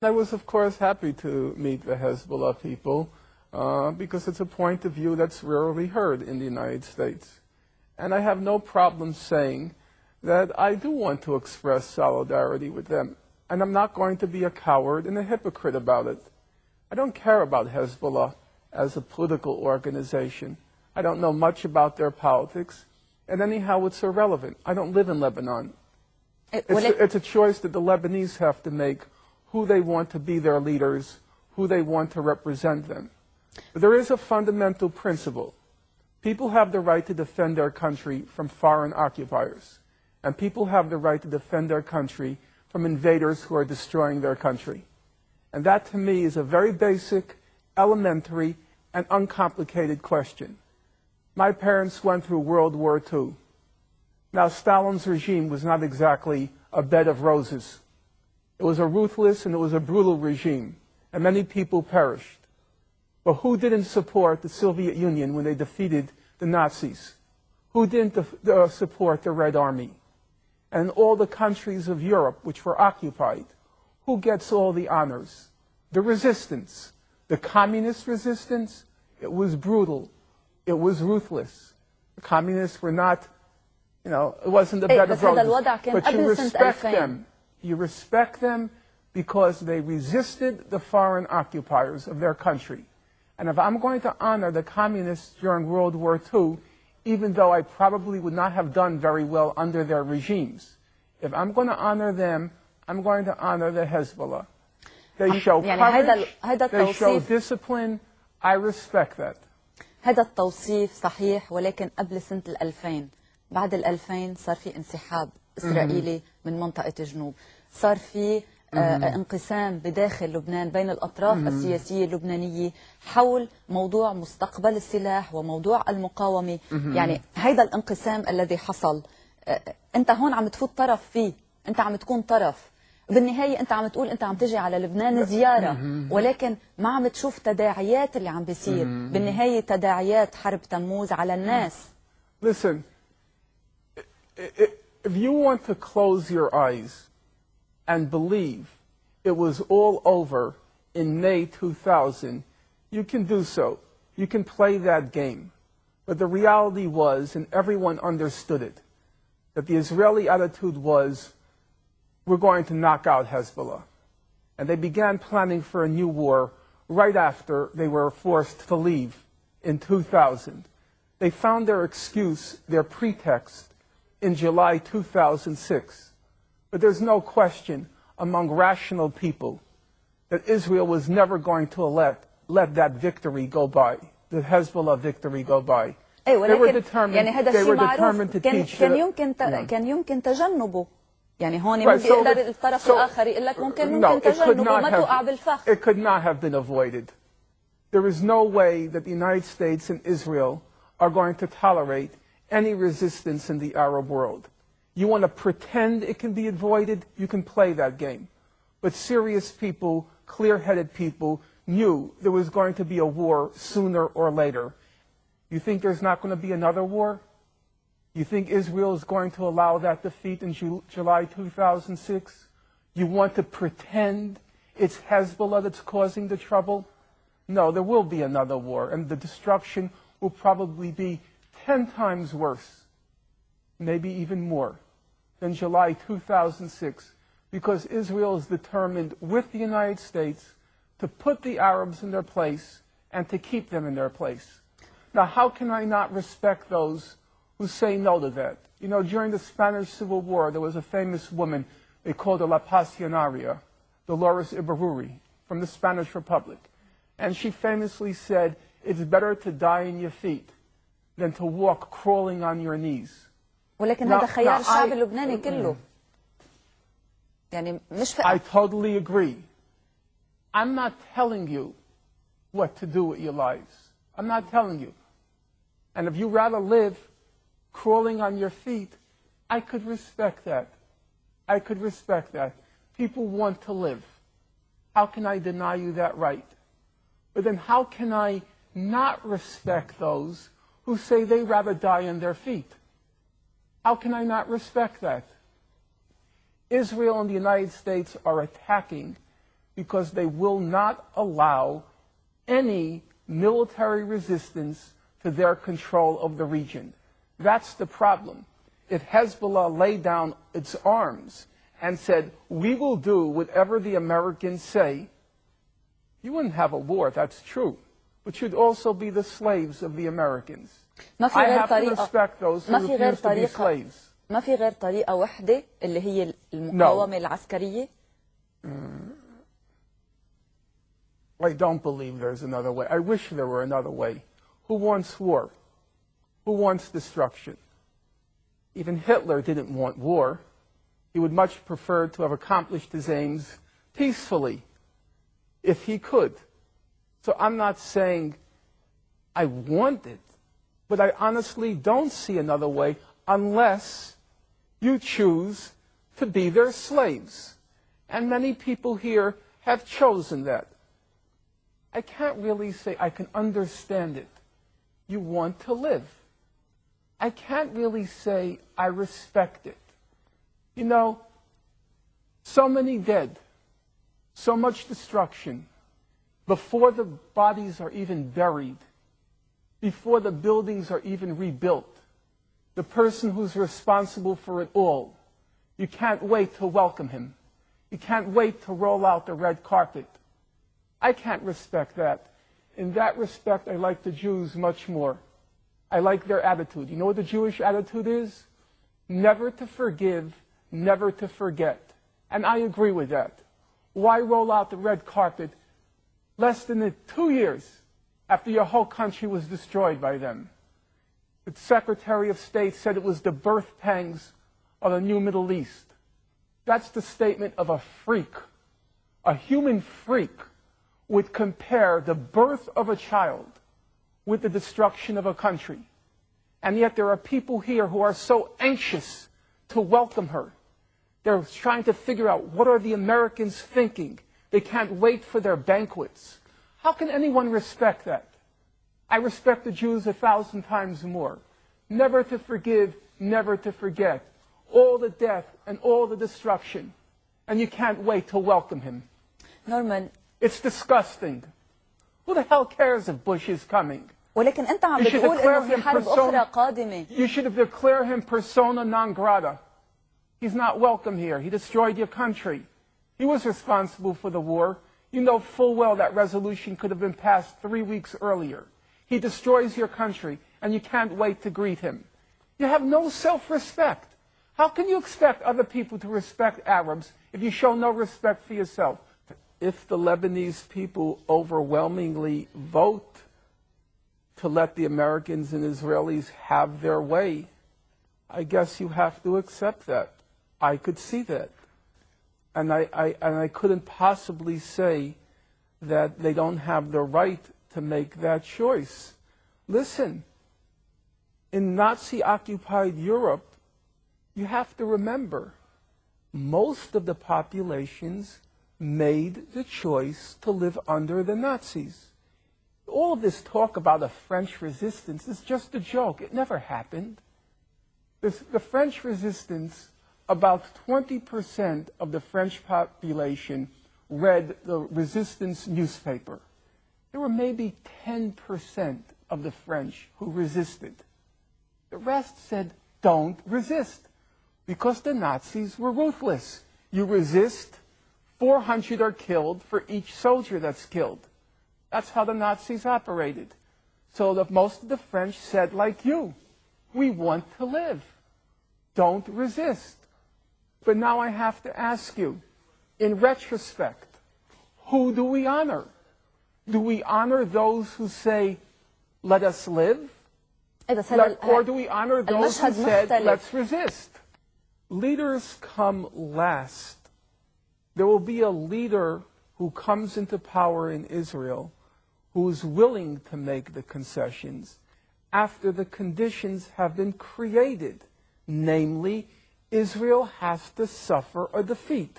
I was, of course, happy to meet the Hezbollah people because it's a point of view that's rarely heard in the United States. And I have no problem saying that I do want to express solidarity with them. And I'm not going to be a coward and a hypocrite about it. I don't care about Hezbollah as a political organization. I don't know much about their politics. And anyhow, it's irrelevant. I don't live in Lebanon. It's a choice that the Lebanese have to make, who they want to be their leaders, who they want to represent them. But there is a fundamental principle. People have the right to defend their country from foreign occupiers. And people have the right to defend their country from invaders who are destroying their country. And that, to me, is a very basic, elementary, and uncomplicated question. My parents went through World War II. Now, Stalin's regime was not exactly a bed of roses. It was a ruthless and it was a brutal regime, and many people perished. But who didn't support the Soviet Union when they defeated the Nazis? Who didn't support the Red Army? And all the countries of Europe which were occupied, who gets all the honors? The resistance. The communist resistance, it was brutal. It was ruthless. The communists were not, it wasn't a bed of roses. But you respect them. You respect them because they resisted the foreign occupiers of their country. And if I'm going to honor the communists during World War II, even though I probably would not have done very well under their regimes, if I'm going to honor them, I'm going to honor the Hezbollah. They show courage, they show discipline. I respect that. هذا التوصيف صحيح، ولكن قبل سنة 2000 بعد 2000 صار في انسحاب إسرائيلي من منطقة جنوب، صار في انقسام بداخل لبنان بين الأطراف السياسية اللبنانية حول موضوع مستقبل السلاح وموضوع المقاومة. يعني هذا الانقسام الذي حصل أنت هون عم تفوت طرف فيه، أنت عم تكون طرف. بالنهاية أنت عم تقول أنت عم تجي على لبنان زيارة، ولكن ما عم تشوف تداعيات اللي عم بيصير. بالنهاية تداعيات حرب تموز على الناس. Listen, if you want to close your eyes and believe it was all over in May 2000, you can do so. You can play that game. But the reality was, and everyone understood it, that the Israeli attitude was, we're going to knock out Hezbollah. And they began planning for a new war right after they were forced to leave in 2000. They found their excuse, their pretext, in July 2006. But there's no question among rational people that Israel was never going to let that victory go by, the Hezbollah victory go by. They were determined to teach كان يمكن تجنبه. يعني هون ممكن يقدر الطرف الآخر يقول لك ممكن تجنبه ما توقع بالفخ. It could not have been avoided. There is no way that the United States and Israel are going to tolerate any resistance in the Arab world. You want to pretend it can be avoided, you can play that game. But serious people, clear-headed people, knew there was going to be a war sooner or later. You think there's not going to be another war? You think Israel is going to allow that defeat in July 2006? You want to pretend it's Hezbollah that's causing the trouble? No, there will be another war, and the destruction will probably be 10 times worse, maybe even more, than July 2006, because Israel is determined with the United States to put the Arabs in their place and to keep them in their place. Now, how can I not respect those who say no to that? You know, during the Spanish Civil War, there was a famous woman, they called her La Pasionaria, Dolores Ibarruri, from the Spanish Republic. And she famously said, it's better to die in your feet than to walk crawling on your knees. ولكن هذا خيار الشعب اللبناني كله. يعني مش I totally agree. I'm not telling you what to do with your lives. I'm not telling you. And if you rather live crawling on your feet, I could respect that. I could respect that. People want to live. How can I deny you that right? But then how can I not respect those who say they'd rather die on their feet? How can I not respect that? Israel and the United States are attacking because they will not allow any military resistance to their control of the region. That's the problem. If Hezbollah laid down its arms and said, we will do whatever the Americans say, you wouldn't have a war, that's true, but you'd also be the slaves of the Americans. I have to respect those who refuse to be slaves. ما في غير طريقة واحدة اللي هي المقاومة العسكرية؟ I don't believe there's another way. I wish there were another way. Who wants war? Who wants destruction? Even Hitler didn't want war. He would much prefer to have accomplished his aims peacefully, if he could. So I'm not saying I want it, but I honestly don't see another way unless you choose to be their slaves. And many people here have chosen that. I can't really say I can understand it. You want to live. I can't really say I respect it. You know, so many dead, so much destruction, before the bodies are even buried, before the buildings are even rebuilt, the person who's responsible for it all, you can't wait to welcome him. You can't wait to roll out the red carpet. I can't respect that. In that respect, I like the Jews much more. I like their attitude. You know what the Jewish attitude is? Never to forgive, never to forget. And I agree with that. Why roll out the red carpet less than 2 years after your whole country was destroyed by them? The Secretary of State said it was the birth pangs of the new Middle East. That's the statement of a freak. A human freak would compare the birth of a child with the destruction of a country. And yet there are people here who are so anxious to welcome her. They're trying to figure out, what are the Americans thinking? They can't wait for their banquets. How can anyone respect that? I respect the Jews 1,000 times more. Never to forgive, never to forget. All the death and all the destruction. And you can't wait to welcome him. Norman, it's disgusting. Who the hell cares if Bush is coming? ولكن أنت عم بتقول إنه في حرب أخرى قادمة. You should have declared him persona non grata. He's not welcome here. He destroyed your country. He was responsible for the war. You know full well that resolution could have been passed 3 weeks earlier. He destroys your country, and you can't wait to greet him. You have no self-respect. How can you expect other people to respect Arabs if you show no respect for yourself? If the Lebanese people overwhelmingly vote to let the Americans and Israelis have their way, I guess you have to accept that. I could see that. And I couldn't possibly say that they don't have the right to make that choice. Listen, in Nazi-occupied Europe, you have to remember, most of the populations made the choice to live under the Nazis. All of this talk about a French resistance is just a joke. It never happened. The French resistance, about 20% of the French population read the resistance newspaper. There were maybe 10% of the French who resisted. The rest said, don't resist, because the Nazis were ruthless. You resist, 400 are killed for each soldier that's killed. That's how the Nazis operated. So most of the French said, like you, we want to live. Don't resist. But now I have to ask you, in retrospect, who do we honor? Do we honor those who say, let us live? Or do we honor those who said, let's resist? Leaders come last. There will be a leader who comes into power in Israel who is willing to make the concessions after the conditions have been created. Namely, Israel has to suffer a defeat.